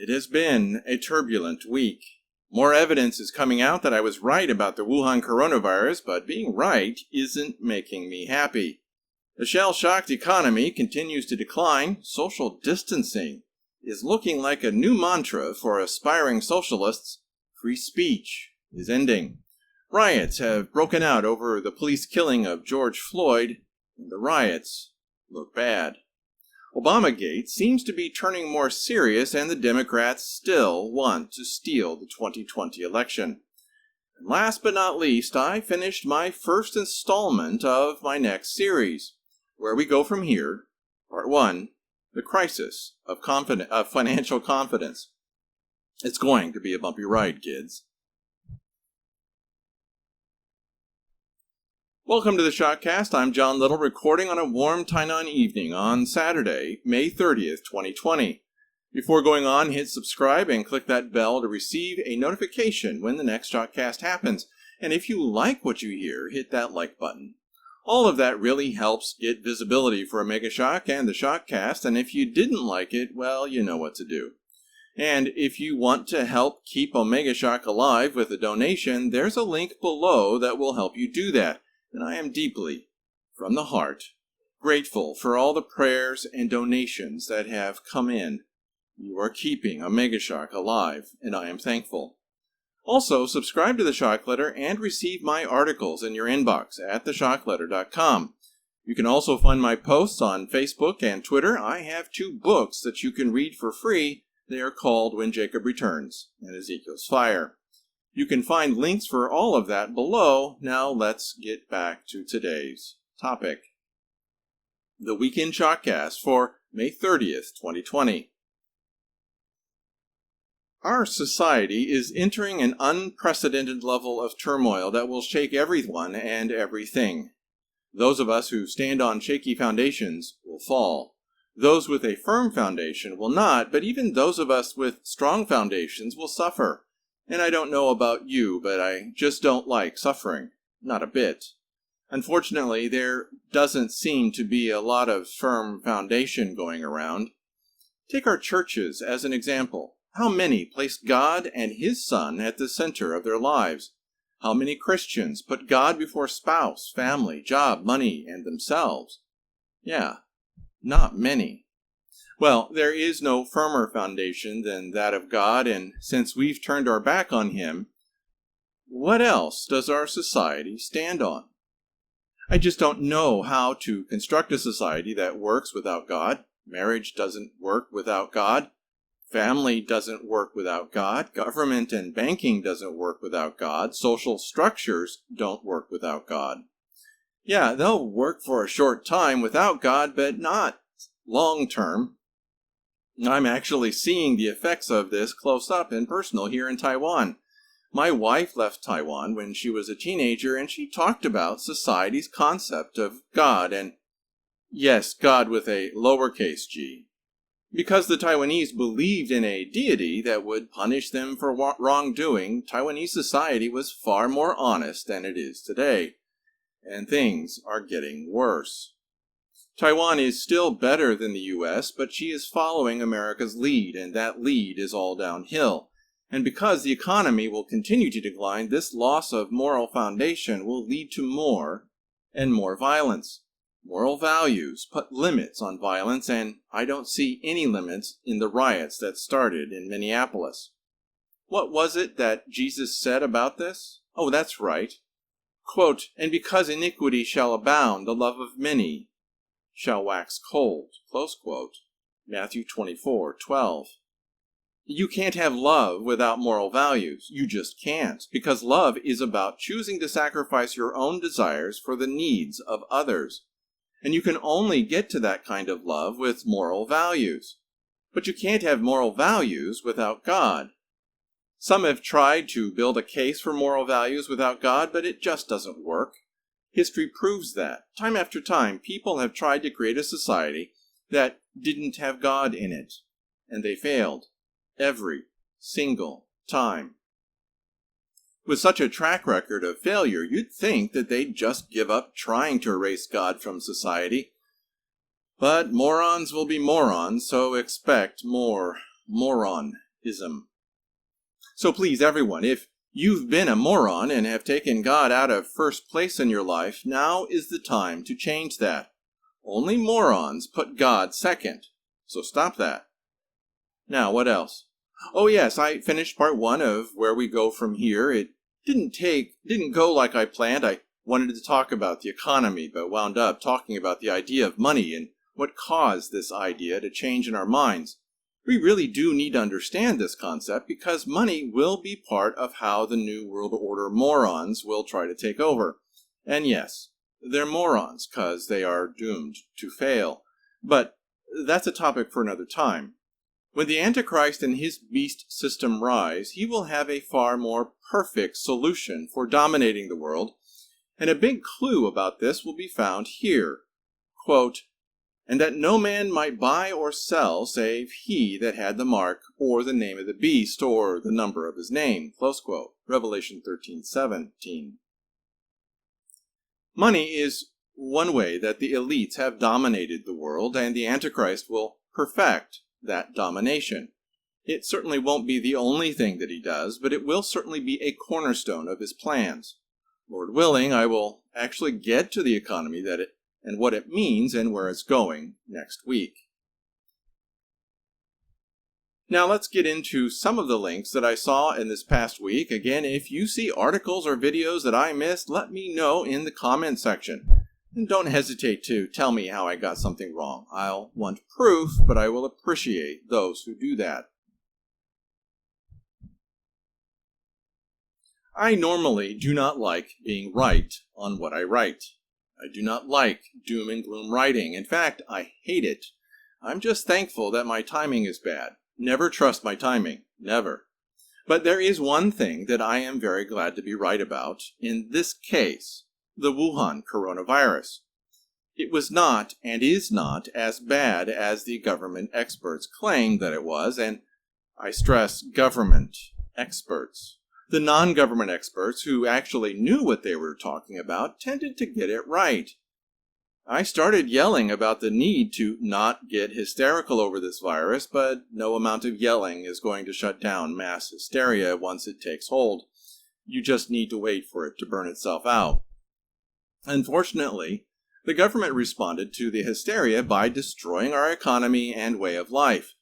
It has been a turbulent week. More evidence is coming out that I was right about the Wuhan coronavirus, but being right isn't making me happy. The shell-shocked economy continues to decline. Social distancing is looking like a new mantra for aspiring socialists. Free speech is ending. Riots have broken out over the police killing of George Floyd, and the riots look bad. Obamagate seems to be turning more serious, and the Democrats still want to steal the 2020 election. And last but not least, I finished my first installment of my next series, Where We Go From Here, Part 1, The Crisis of Financial Confidence. It's going to be a bumpy ride, kids. Welcome to the ShockCast. I'm John Little, recording on a warm Tainan evening on Saturday, May 30th, 2020. Before going on, hit subscribe and click that bell to receive a notification when the next ShockCast happens. And if you like what you hear, hit that like button. All of that really helps get visibility for Omega Shock and the ShockCast, and if you didn't like it, well, you know what to do. And if you want to help keep Omega Shock alive with a donation, there's a link below that will help you do that. And I am deeply, from the heart, grateful for all the prayers and donations that have come in. You are keeping Omega Shock alive, and I am thankful. Also, subscribe to the Shock Letter and receive my articles in your inbox at theshockletter.com. You can also find my posts on Facebook and Twitter. I have 2 books that you can read for free. They are called When Jacob Returns and Ezekiel's Fire. You can find links for all of that below. Now let's get back to today's topic. The Weekend ShockCast for May 30th, 2020. Our society is entering an unprecedented level of turmoil that will shake everyone and everything. Those of us who stand on shaky foundations will fall. Those with a firm foundation will not, but even those of us with strong foundations will suffer. And I don't know about you, but I just don't like suffering. Not a bit. Unfortunately, there doesn't seem to be a lot of firm foundation going around. Take our churches as an example. How many place God and His Son at the center of their lives? How many Christians put God before spouse, family, job, money, and themselves? Yeah, not many. Well, there is no firmer foundation than that of God, and since we've turned our back on Him, what else does our society stand on? I just don't know how to construct a society that works without God. Marriage doesn't work without God. Family doesn't work without God. Government and banking doesn't work without God. Social structures don't work without God. Yeah, they'll work for a short time without God, but not long term. I'm actually seeing the effects of this close up and personal here in Taiwan. My wife left Taiwan when she was a teenager, and she talked about society's concept of God, and yes, God with a lowercase g. Because the Taiwanese believed in a deity that would punish them for wrongdoing, Taiwanese society was far more honest than it is today. And things are getting worse. Taiwan is still better than the U.S., but she is following America's lead, and that lead is all downhill. And because the economy will continue to decline, this loss of moral foundation will lead to more and more violence. Moral values put limits on violence, and I don't see any limits in the riots that started in Minneapolis. What was it that Jesus said about this? Oh, that's right. Quote, "And because iniquity shall abound, the love of many shall wax cold." Close quote. Matthew 24:12. You can't have love without moral values. You just can't, because love is about choosing to sacrifice your own desires for the needs of others. And you can only get to that kind of love with moral values. But you can't have moral values without God. Some have tried to build a case for moral values without God, but it just doesn't work. History proves that. Time after time, people have tried to create a society that didn't have God in it, and they failed every single time. With such a track record of failure, you'd think that they'd just give up trying to erase God from society. But morons will be morons, so expect more moronism. God-ism. So please, everyone, if you've been a moron and have taken God out of first place in your life, now is the time to change that. Only morons put God second, so stop that. Now, what else? Oh yes, I finished part 1 of Where We Go From Here. It didn't go like I planned. I wanted to talk about the economy, but wound up talking about the idea of money and what caused this idea to change in our minds. We really do need to understand this concept because money will be part of how the New World Order morons will try to take over. And yes, they're morons because they are doomed to fail. But that's a topic for another time. When the Antichrist and his beast system rise, he will have a far more perfect solution for dominating the world, and a big clue about this will be found here. Quote, "And that no man might buy or sell save he that had the mark, or the name of the beast, or the number of his name." Close quote. Revelation 13:17. Money is one way that the elites have dominated the world, and the Antichrist will perfect that domination. It certainly won't be the only thing that he does, but it will certainly be a cornerstone of his plans. Lord willing, I will actually get to the economy and what it means and where it's going next week. Now let's get into some of the links that I saw in this past week. Again, if you see articles or videos that I missed, let me know in the comment section. And don't hesitate to tell me how I got something wrong. I'll want proof, but I will appreciate those who do that. I normally do not like being right on what I write. I do not like doom and gloom writing. In fact, I hate it. I'm just thankful that my timing is bad. Never trust my timing. Never. But there is one thing that I am very glad to be right about. In this case, the Wuhan coronavirus. It was not and is not as bad as the government experts claimed that it was, and I stress government experts. The non-government experts who actually knew what they were talking about tended to get it right. I started yelling about the need to not get hysterical over this virus, but no amount of yelling is going to shut down mass hysteria once it takes hold. You just need to wait for it to burn itself out. Unfortunately, the government responded to the hysteria by destroying our economy and way of life.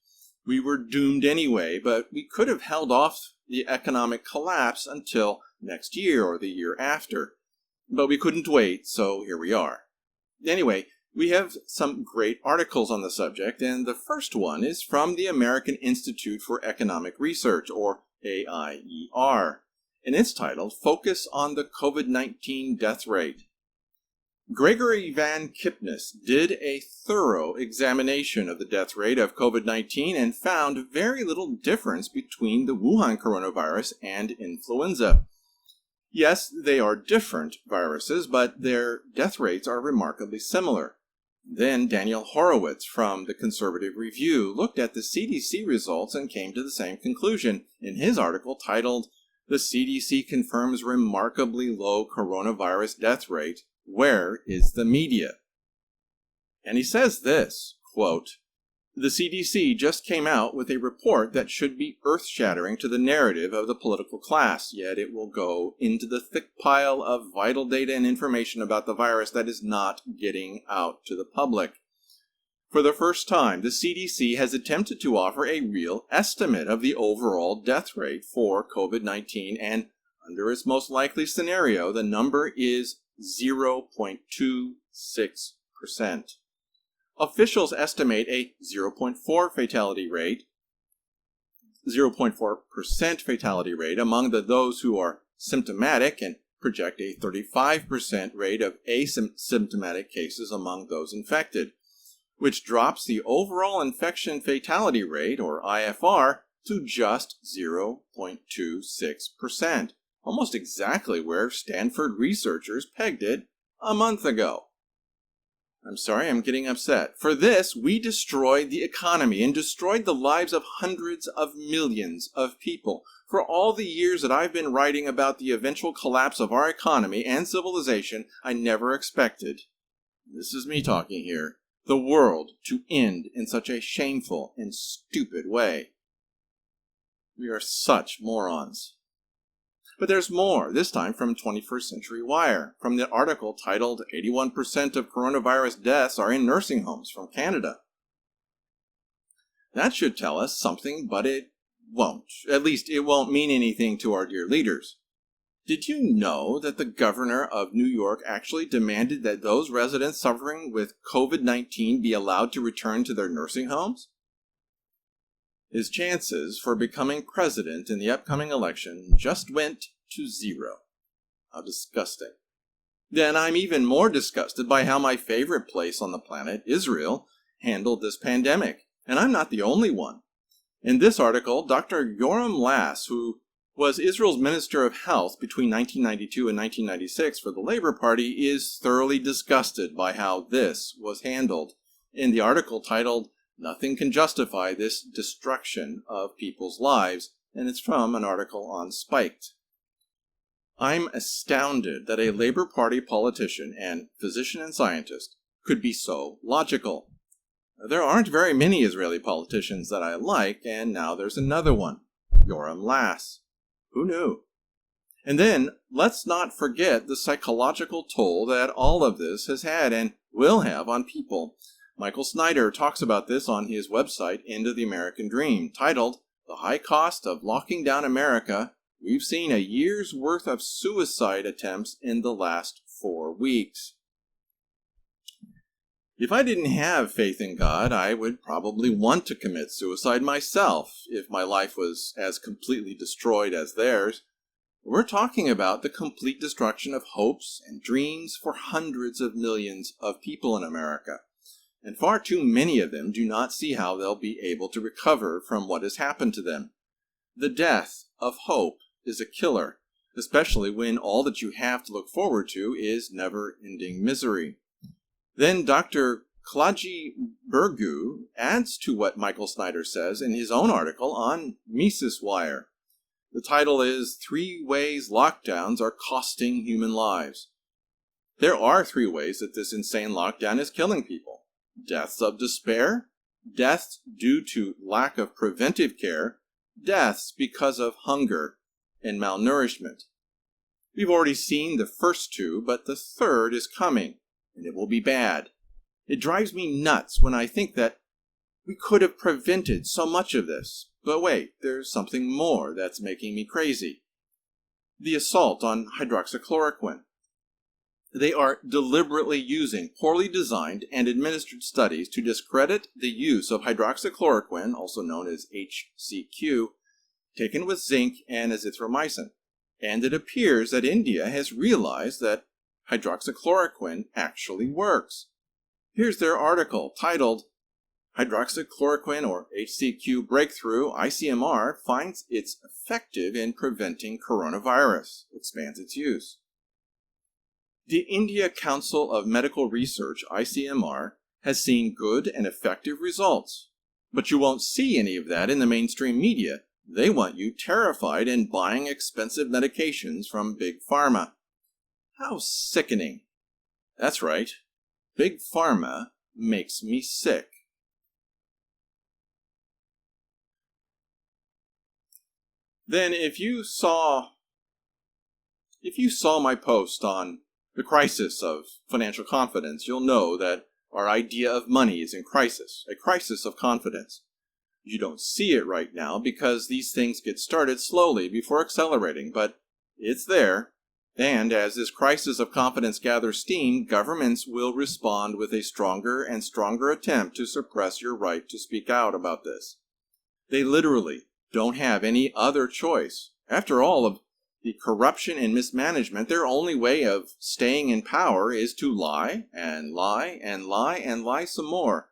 We were doomed anyway, but we could have held off the economic collapse until next year or the year after. But we couldn't wait, so here we are. Anyway, we have some great articles on the subject, and the first one is from the American Institute for Economic Research, or AIER, and it's titled, "Focus on the COVID-19 Death Rate." Gregory Van Kipnis did a thorough examination of the death rate of COVID-19 and found very little difference between the Wuhan coronavirus and influenza. Yes, they are different viruses, but their death rates are remarkably similar. Then Daniel Horowitz from the Conservative Review looked at the CDC results and came to the same conclusion in his article titled, "The CDC Confirms Remarkably Low Coronavirus Death Rate. Where is the media?" And he says this, quote, "The CDC just came out with a report that should be earth-shattering to the narrative of the political class, yet it will go into the thick pile of vital data and information about the virus that is not getting out to the public. For the first time, the CDC has attempted to offer a real estimate of the overall death rate for COVID-19, and under its most likely scenario, the number is 0.26%. Officials estimate a 0.4% fatality rate among those who are symptomatic and project a 35% rate of asymptomatic cases among those infected, which drops the overall infection fatality rate, or IFR, to just 0.26%. Almost exactly where Stanford researchers pegged it a month ago. I'm sorry, I'm getting upset. For this, we destroyed the economy and destroyed the lives of hundreds of millions of people. For all the years that I've been writing about the eventual collapse of our economy and civilization, I never expected, this is me talking here, the world to end in such a shameful and stupid way. We are such morons. But there's more, this time from 21st Century Wire, from the article titled 81% of coronavirus deaths are in nursing homes from Canada. That should tell us something, but it won't. At least it won't mean anything to our dear leaders. Did you know that the governor of New York actually demanded that those residents suffering with COVID-19 be allowed to return to their nursing homes? His chances for becoming president in the upcoming election just went to zero. How disgusting. Then I'm even more disgusted by how my favorite place on the planet, Israel, handled this pandemic. And I'm not the only one. In this article, Dr. Yoram Lass, who was Israel's Minister of Health between 1992 and 1996 for the Labor Party, is thoroughly disgusted by how this was handled. In the article titled, "Nothing Can Justify This Destruction of People's Lives," and it's from an article on Spiked. I'm astounded that a Labor Party politician and physician and scientist could be so logical. There aren't very many Israeli politicians that I like, and now there's another one, Yoram Lass. Who knew? And then, let's not forget the psychological toll that all of this has had and will have on people. Michael Snyder talks about this on his website, End of the American Dream, titled, "The High Cost of Locking Down America. We've seen a year's worth of suicide attempts in the last 4 weeks." If I didn't have faith in God, I would probably want to commit suicide myself if my life was as completely destroyed as theirs. We're talking about the complete destruction of hopes and dreams for hundreds of millions of people in America. And far too many of them do not see how they'll be able to recover from what has happened to them. The death of hope is a killer, especially when all that you have to look forward to is never-ending misery. Then Dr. Klaji Burgu adds to what Michael Snyder says in his own article on Mises Wire. The title is 3 Ways Lockdowns Are Costing Human Lives. There are 3 ways that this insane lockdown is killing people. Deaths of despair, deaths due to lack of preventive care, deaths because of hunger and malnourishment. We've already seen the first 2, but the third is coming. And it will be bad. It drives me nuts when I think that we could have prevented so much of this. But wait, there's something more that's making me crazy. The assault on hydroxychloroquine. They are deliberately using poorly designed and administered studies to discredit the use of hydroxychloroquine, also known as HCQ, taken with zinc and azithromycin. And it appears that India has realized that hydroxychloroquine actually works. Here's their article titled, "Hydroxychloroquine or HCQ Breakthrough, ICMR finds it's effective in preventing coronavirus, expands its use." The India Council of Medical Research, ICMR, has seen good and effective results. But you won't see any of that in the mainstream media. They want you terrified and buying expensive medications from Big Pharma. How sickening. That's right. Big Pharma makes me sick. Then if you saw my post on the crisis of financial confidence, you'll know that our idea of money is in crisis, a crisis of confidence. You don't see it right now because these things get started slowly before accelerating, but it's there. And as this crisis of confidence gathers steam, governments will respond with a stronger and stronger attempt to suppress your right to speak out about this. They literally don't have any other choice. After all of the corruption and mismanagement, their only way of staying in power is to lie and lie and lie and lie some more,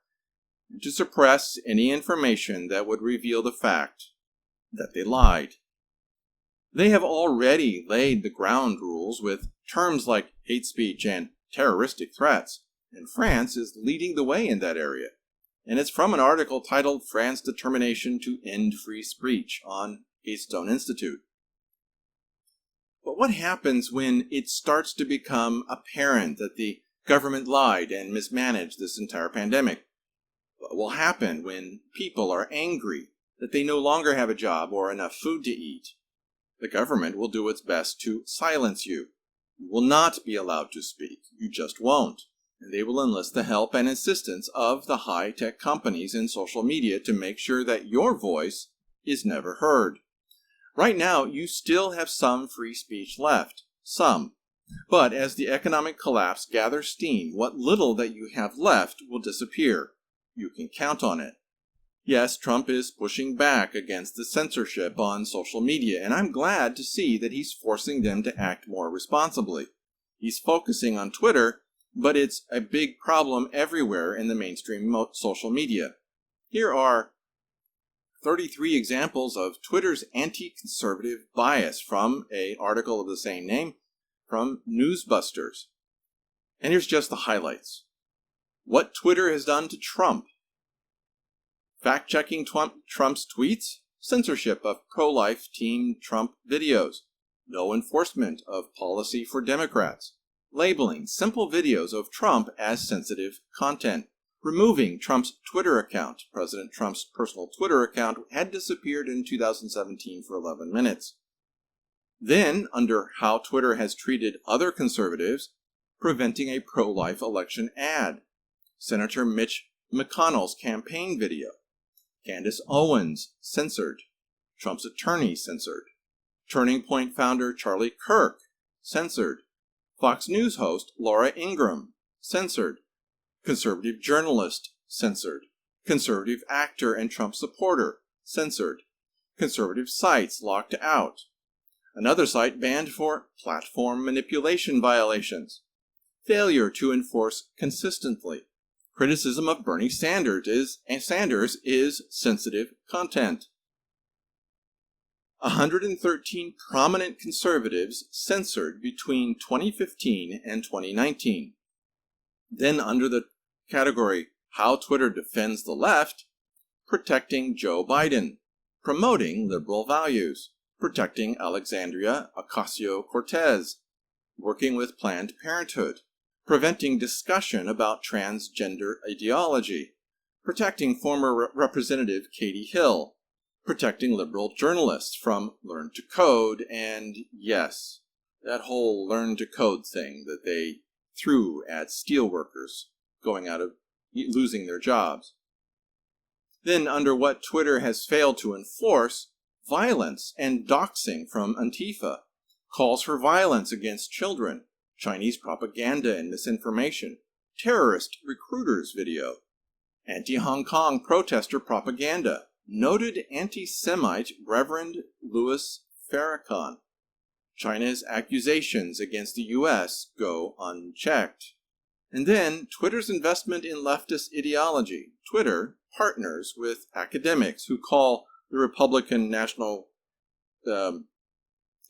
and to suppress any information that would reveal the fact that they lied. They have already laid the ground rules with terms like hate speech and terroristic threats, and France is leading the way in that area. And it's from an article titled "France's Determination to End Free Speech" on Keystone Institute. But what happens when it starts to become apparent that the government lied and mismanaged this entire pandemic? What will happen when people are angry? that they no longer have a job or enough food to eat. The government will do its best to silence you. You will not be allowed to speak. You just won't. And they will enlist the help and assistance of the high-tech companies in social media to make sure that your voice is never heard. Right now, you still have some free speech left. Some. But as the economic collapse gathers steam, what little that you have left will disappear. You can count on it. Yes, Trump is pushing back against the censorship on social media, and I'm glad to see that he's forcing them to act more responsibly. He's focusing on Twitter, but it's a big problem everywhere in the mainstream social media. Here are 33 examples of Twitter's anti-conservative bias from an article of the same name from Newsbusters. And here's just the highlights. What Twitter has done to Trump. Fact-checking Trump's tweets. Censorship of pro-life Team Trump videos. No enforcement of policy for Democrats. Labeling simple videos of Trump as sensitive content. Removing Trump's Twitter account. President Trump's personal Twitter account had disappeared in 2017 for 11 minutes. Then, under how Twitter has treated other conservatives, preventing a pro-life election ad. Senator Mitch McConnell's campaign video. Candace Owens censored. Trump's attorney censored. Turning Point founder Charlie Kirk censored. Fox News host Laura Ingraham censored. Conservative journalist censored. Conservative actor and Trump supporter censored. Conservative sites locked out. Another site banned for platform manipulation violations. Failure to enforce consistently. Criticism of Bernie Sanders is sensitive content. 113 prominent conservatives censored between 2015 and 2019. Then under the category How Twitter Defends the Left, protecting Joe Biden, promoting liberal values, protecting Alexandria Ocasio-Cortez, working with Planned Parenthood, preventing discussion about transgender ideology, protecting former Representative Katie Hill, protecting liberal journalists from Learn to Code, and yes, that whole Learn to Code thing that they threw at steelworkers going out of losing their jobs. Then under what Twitter has failed to enforce, violence and doxing from Antifa, calls for violence against children, Chinese propaganda and misinformation, terrorist recruiters video, anti-Hong Kong protester propaganda, noted anti-Semite Reverend Louis Farrakhan. China's accusations against the U.S. go unchecked. And then Twitter's investment in leftist ideology. Twitter partners with academics who call the Republican National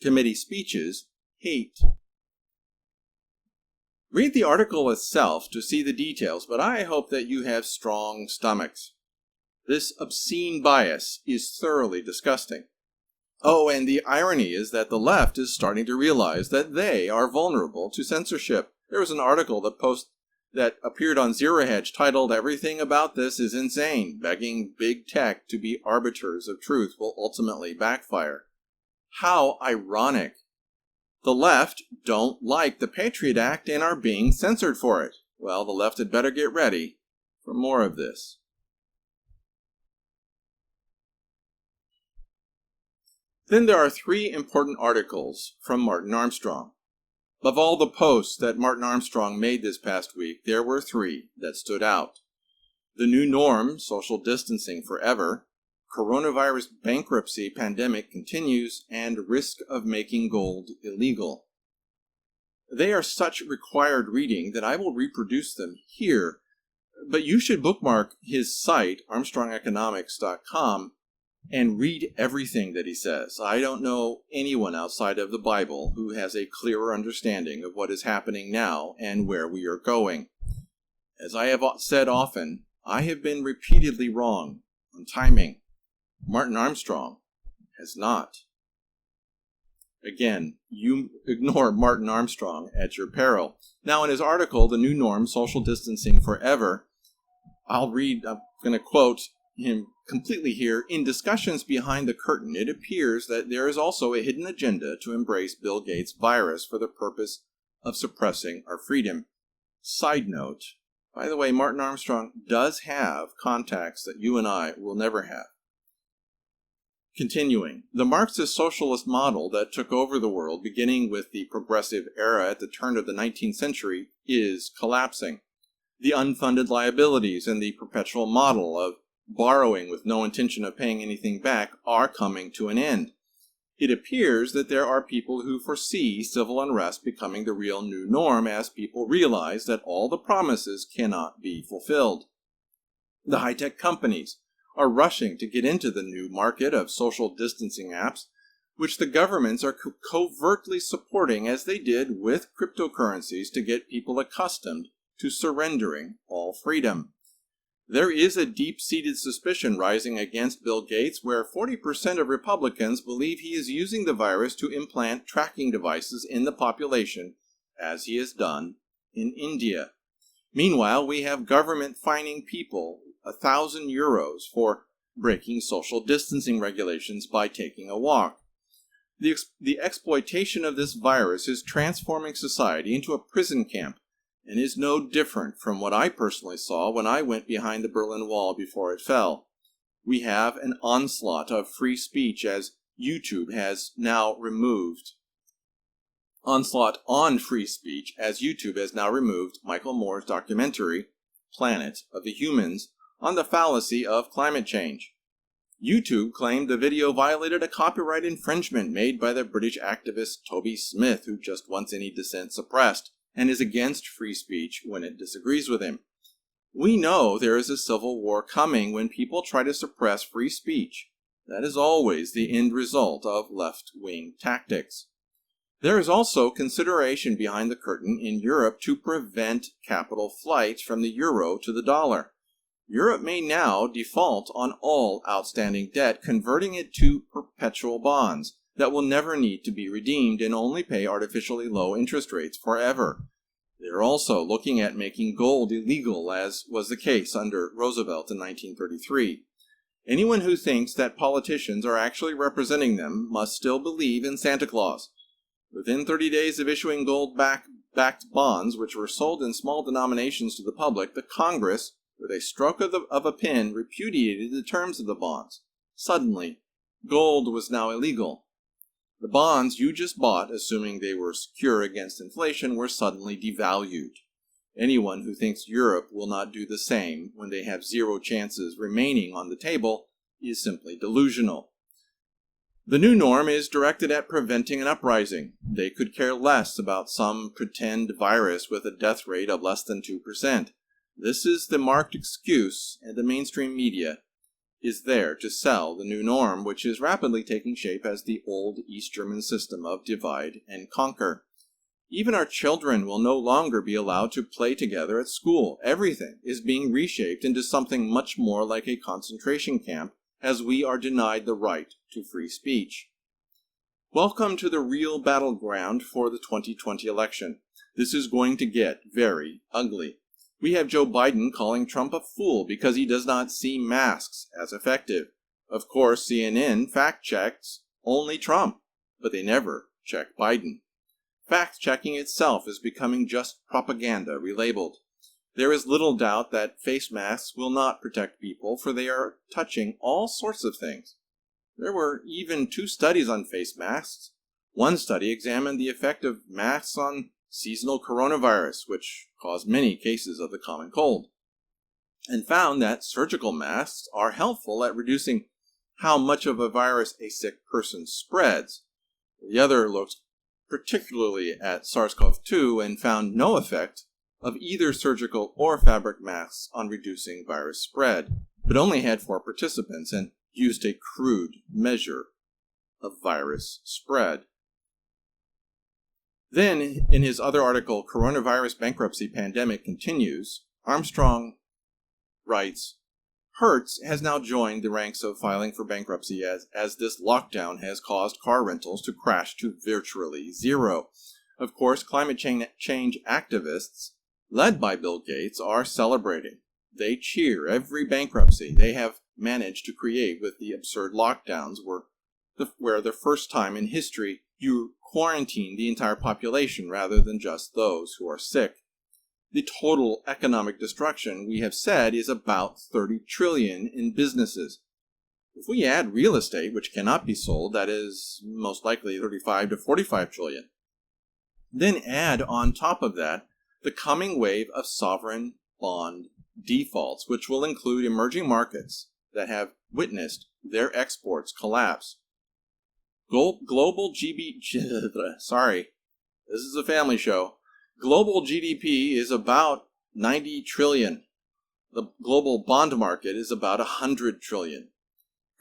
Committee speeches hate. Read the article itself to see the details, but I hope that you have strong stomachs. This obscene bias is thoroughly disgusting. Oh, and the irony is that the left is starting to realize that they are vulnerable to censorship. There was an article that appeared on Zero Hedge titled "Everything About This is Insane, Begging Big Tech to be Arbiters of Truth Will Ultimately Backfire." How ironic. The left don't like the Patriot Act and are being censored for it. Well, the left had better get ready for more of this. Then there are 3 important articles from Martin Armstrong. Of all the posts that Martin Armstrong made this past week, there were 3 that stood out. The new norm, social distancing forever, coronavirus bankruptcy pandemic continues, and risk of making gold illegal. They are such required reading that I will reproduce them here, but you should bookmark his site, armstrongeconomics.com, and read everything that he says. I don't know anyone outside of the Bible who has a clearer understanding of what is happening now and where we are going. As I have said often, I have been repeatedly wrong on timing. Martin Armstrong has not. Again, you ignore Martin Armstrong at your peril. Now, in his article, The New Norm, Social Distancing Forever, I'm going to quote him completely here, in discussions behind the curtain, it appears that there is also a hidden agenda to embrace Bill Gates' virus for the purpose of suppressing our freedom. Side note, by the way, Martin Armstrong does have contacts that you and I will never have. Continuing, the Marxist socialist model that took over the world, beginning with the progressive era at the turn of the 19th century, is collapsing. The unfunded liabilities and the perpetual model of borrowing with no intention of paying anything back are coming to an end. It appears that there are people who foresee civil unrest becoming the real new norm as people realize that all the promises cannot be fulfilled. The high-tech companies are rushing to get into the new market of social distancing apps, which the governments are covertly supporting as they did with cryptocurrencies to get people accustomed to surrendering all freedom. There is a deep-seated suspicion rising against Bill Gates where 40% of Republicans believe he is using the virus to implant tracking devices in the population, as he has done in India. Meanwhile, we have government fining people €1,000 for breaking social distancing regulations by taking a walk. The exploitation of this virus is transforming society into a prison camp, and is no different from what I personally saw when I went behind the Berlin Wall before it fell. We have an onslaught of free speech as YouTube has now removed. Onslaught on free speech as YouTube has now removed Michael Moore's documentary, Planet of the Humans, on the fallacy of climate change. YouTube claimed the video violated a copyright infringement made by the British activist Toby Smith, who just wants any dissent suppressed, and is against free speech when it disagrees with him. We know there is a civil war coming when people try to suppress free speech. That is always the end result of left-wing tactics. There is also consideration behind the curtain in Europe to prevent capital flight from the euro to the dollar. Europe may now default on all outstanding debt, converting it to perpetual bonds that will never need to be redeemed and only pay artificially low interest rates forever. They're also looking at making gold illegal, as was the case under Roosevelt in 1933. Anyone who thinks that politicians are actually representing them must still believe in Santa Claus. Within 30 days of issuing gold-backed bonds, which were sold in small denominations to the public, the Congress, with a stroke of a pen, repudiated the terms of the bonds. Suddenly, gold was now illegal. The bonds you just bought, assuming they were secure against inflation, were suddenly devalued. Anyone who thinks Europe will not do the same when they have zero chances remaining on the table is simply delusional. The new norm is directed at preventing an uprising. They could care less about some pretend virus with a death rate of less than 2%. This is the marked excuse, and the mainstream media is there to sell the new norm, which is rapidly taking shape as the old East German system of divide and conquer. Even our children will no longer be allowed to play together at school. Everything is being reshaped into something much more like a concentration camp, as we are denied the right to free speech. Welcome to the real battleground for the 2020 election. This is going to get very ugly. We have Joe Biden calling Trump a fool because he does not see masks as effective. Of course, CNN fact-checks only Trump, but they never check Biden. Fact-checking itself is becoming just propaganda relabeled. There is little doubt that face masks will not protect people, for they are touching all sorts of things. There were even 2 studies on face masks. One study examined the effect of masks on seasonal coronavirus, which caused many cases of the common cold, and found that surgical masks are helpful at reducing how much of a virus a sick person spreads. The other looked particularly at SARS-CoV-2 and found no effect of either surgical or fabric masks on reducing virus spread, but only had 4 participants and used a crude measure of virus spread. Then, in his other article, Coronavirus Bankruptcy Pandemic Continues, Armstrong writes, Hertz has now joined the ranks of filing for bankruptcy as this lockdown has caused car rentals to crash to virtually zero. Of course, climate change activists, led by Bill Gates, are celebrating. They cheer every bankruptcy. They have managed to create with the absurd lockdowns where the first time in history you quarantine the entire population rather than just those who are sick. The total economic destruction, we have said, is about 30 trillion in businesses. If we add real estate, which cannot be sold, that is most likely 35 to 45 trillion. Then add on top of that the coming wave of sovereign bond defaults, which will include emerging markets that have witnessed their exports collapse. Global sorry, this is a family show. Global GDP is about 90 trillion. The global bond market is about 100 trillion.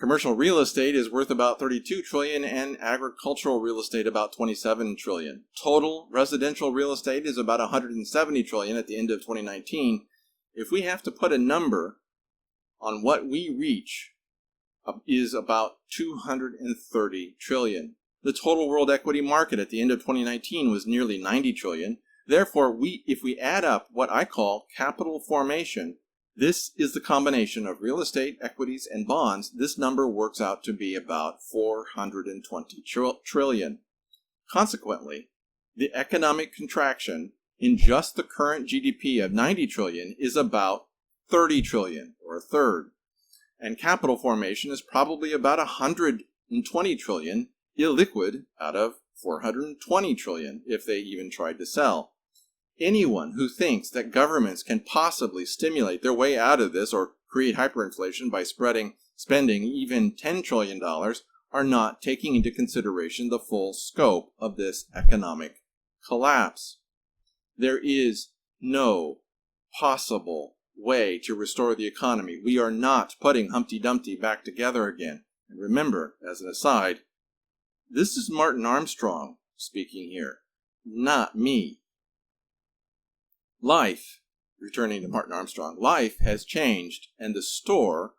Commercial real estate is worth about 32 trillion and agricultural real estate about 27 trillion. Total residential real estate is about 170 trillion at the end of 2019. If we have to put a number on what we reach, is about 230 trillion. The total world equity market at the end of 2019 was nearly 90 trillion. Therefore, if we add up what I call capital formation, this is the combination of real estate, equities, and bonds. This number works out to be about 420 trillion. Consequently, the economic contraction in just the current GDP of 90 trillion is about 30 trillion, or a third. And capital formation is probably about 120 trillion illiquid out of 420 trillion if they even tried to sell. Anyone who thinks that governments can possibly stimulate their way out of this or create hyperinflation by spending even $10 trillion are not taking into consideration the full scope of this economic collapse. There is no possible way to restore the economy. We are not putting Humpty Dumpty back together again. And remember, as an aside, this is Martin Armstrong speaking here, not me. Life, returning to Martin Armstrong, life has changed, and the store,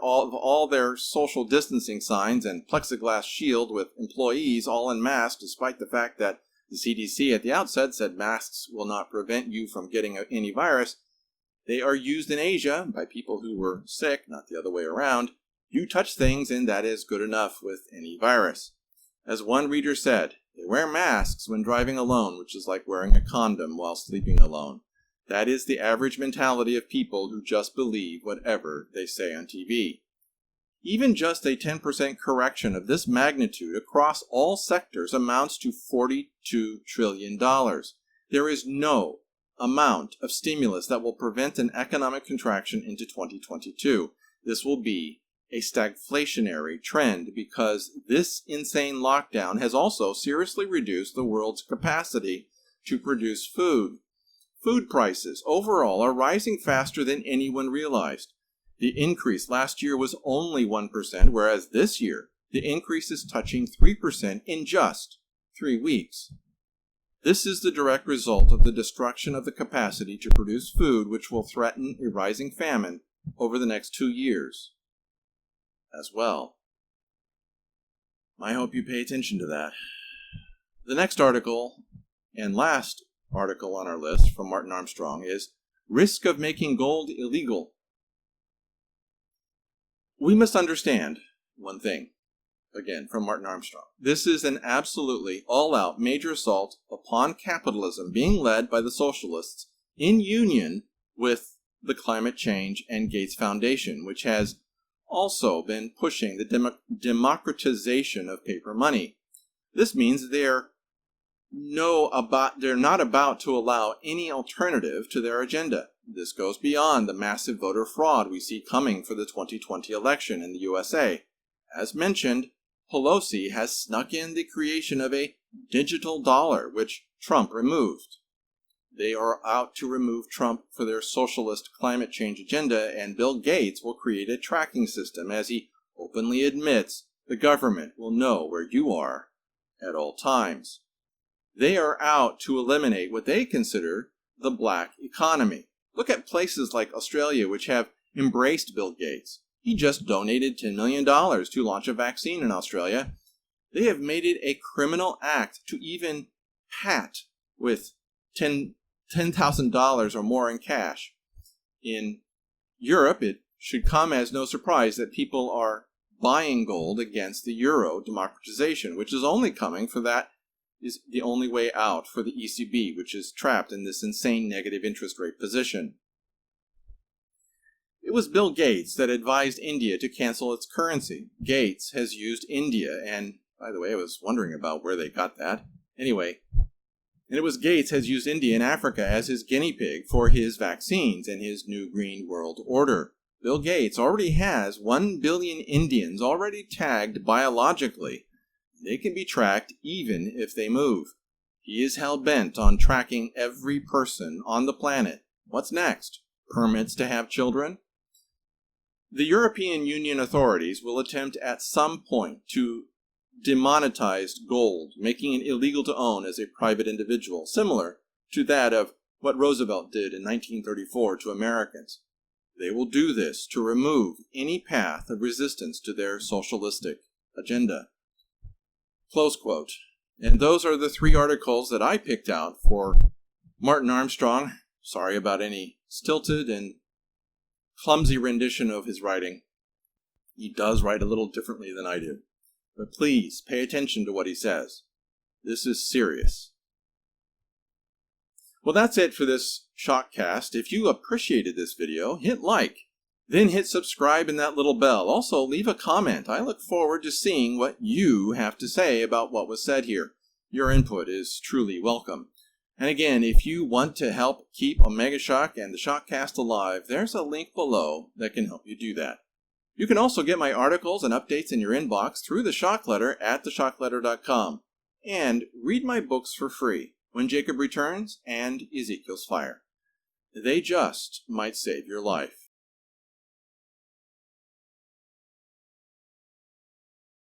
all their social distancing signs and plexiglass shield with employees all in masks, despite the fact that the CDC at the outset said masks will not prevent you from getting any virus. They are used in Asia by people who were sick, not the other way around. You touch things and that is good enough with any virus. As one reader said, they wear masks when driving alone, which is like wearing a condom while sleeping alone. That is the average mentality of people who just believe whatever they say on TV. Even just a 10% correction of this magnitude across all sectors amounts to $42 trillion. There is no amount of stimulus that will prevent an economic contraction into 2022. This will be a stagflationary trend because this insane lockdown has also seriously reduced the world's capacity to produce food. Food prices overall are rising faster than anyone realized. The increase last year was only 1%, whereas this year, the increase is touching 3% in just 3 weeks. This is the direct result of the destruction of the capacity to produce food, which will threaten a rising famine over the next 2 years as well. I hope you pay attention to that. The next article, and last article on our list from Martin Armstrong, is Risk of Making Gold Illegal. We must understand one thing, again, from Martin Armstrong. This is an absolutely all-out major assault upon capitalism being led by the socialists in union with the Climate Change and Gates Foundation, which has also been pushing the democratization of paper money. This means they're not about to allow any alternative to their agenda. This goes beyond the massive voter fraud we see coming for the 2020 election in the USA. As mentioned, Pelosi has snuck in the creation of a digital dollar, which Trump removed. They are out to remove Trump for their socialist climate change agenda, and Bill Gates will create a tracking system as he openly admits the government will know where you are at all times. They are out to eliminate what they consider the black economy. Look at places like Australia, which have embraced Bill Gates. He just donated $10 million to launch a vaccine in Australia. They have made it a criminal act to even pat with $10,000 or more in cash in Europe, it should come as no surprise that people are buying gold against the euro democratization, which is only coming for that is the only way out for the ECB, which is trapped in this insane negative interest rate position. It was Bill Gates that advised India to cancel its currency. Gates has used India, and by the way, I was wondering about where they got that. Anyway, and it was Gates has used India and Africa as his guinea pig for his vaccines and his new green world order. Bill Gates already has 1 billion Indians already tagged biologically. They can be tracked even if they move. He is hell-bent on tracking every person on the planet. What's next? Permits to have children? The European Union authorities will attempt at some point to demonetize gold, making it illegal to own as a private individual, similar to that of what Roosevelt did in 1934 to Americans. They will do this to remove any path of resistance to their socialistic agenda. Close quote. And those are the 3 articles that I picked out for Martin Armstrong. Sorry about any stilted and clumsy rendition of his writing. He does write a little differently than I do. But please pay attention to what he says. This is serious. Well, that's it for this ShockCast. If you appreciated this video, hit like. Then hit subscribe and that little bell. Also, leave a comment. I look forward to seeing what you have to say about what was said here. Your input is truly welcome. And again, if you want to help keep Omega Shock and the ShockCast alive, there's a link below that can help you do that. You can also get my articles and updates in your inbox through the Shock Letter at theshockletter.com. And read my books for free, When Jacob Returns and Ezekiel's Fire. They just might save your life.